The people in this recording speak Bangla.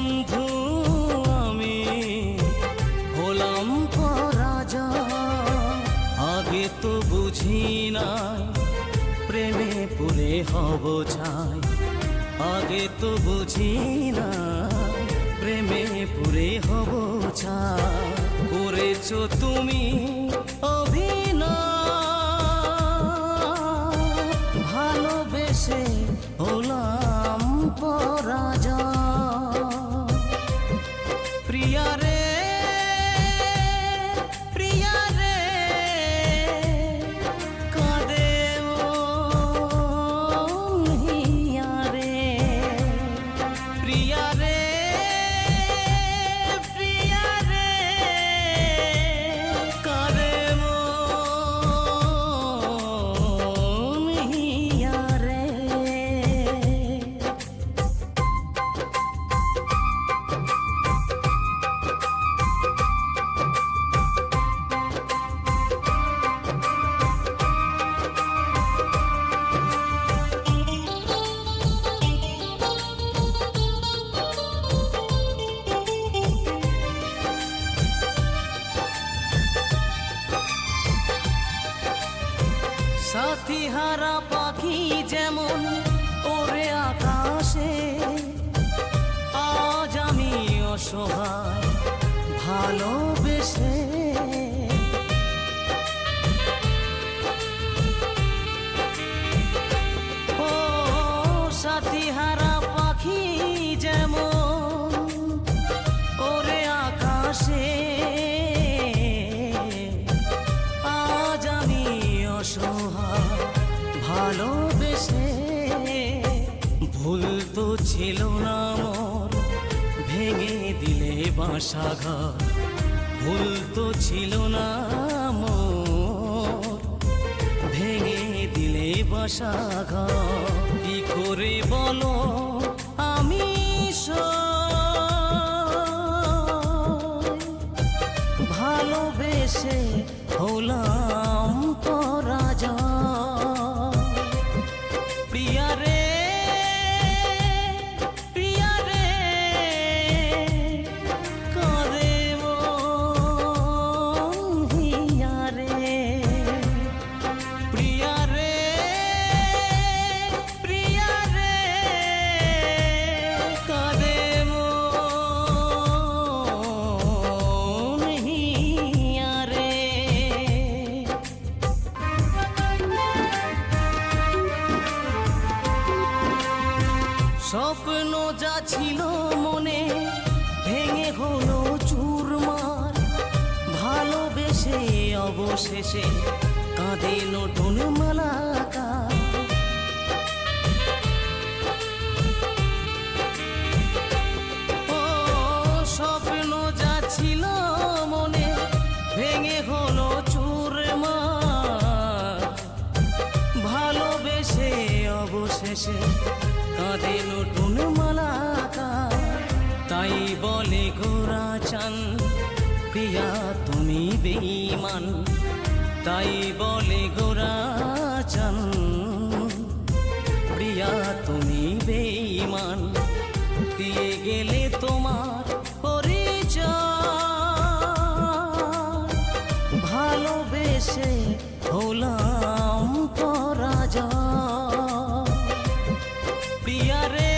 বন্ধু আমি হলাম পরাজয়। আগে তো বুঝি নাই প্রেমে পড়ে হব ছাই। আগে তো বুঝি নাই প্রেমে পড়ে হব ছাই। করেছো তুমি অভিনয়, ভালোবেসে হলাম পরাজয়। প্রিয়া রে প্রিয়া রে কাঁদে মন হিয়া রে। প্রিয়া রে প্রিয়া রে কাঁদে মন হিয়া রে। সাথী হারা পাখি যেমন ওরে আকাশে, আজ আমি অসহায় ভালোবেসে। ও সাথী হারা পাখি যেমন ওরে আকাশে, আজ আমি অসহায় ভালোবেসে। ভুল তো ছিল না মোর ভেঙে দিলে বাসাঘর। ভুল তো ছিল না মোর ভেঙে দিলে বাসাঘর। কি করে বলো আমি ভালোবেসে হলাম পরাজয়। প্রিয়া রে প্রিয়া রে কাঁদে মন হিয়া রে। প্রিয়া রে প্রিয়া রে কাঁদে মন হিয়া রে। স্বপ্ন যা ছিল মনে ভেঙে হলো চুরমার। ভালোবেসে অবশেষে কাঁদে নতুন মালাকার। ও স্বপ্ন যা ছিল মনে ভেঙে হলো চুরমার। ভালোবেসে অবশেষে কাঁদে নতুন মালাকার। তাই বলে গোরা চান প্রিয়া তুমি বেঈমান। তাই বলে গোরা চান প্রিয়া তুমি বেঈমান। দিয়ে গেলে তোমার পরিচয়, ভালোবেসে হলাম পরাজয়। প্রিয়া রে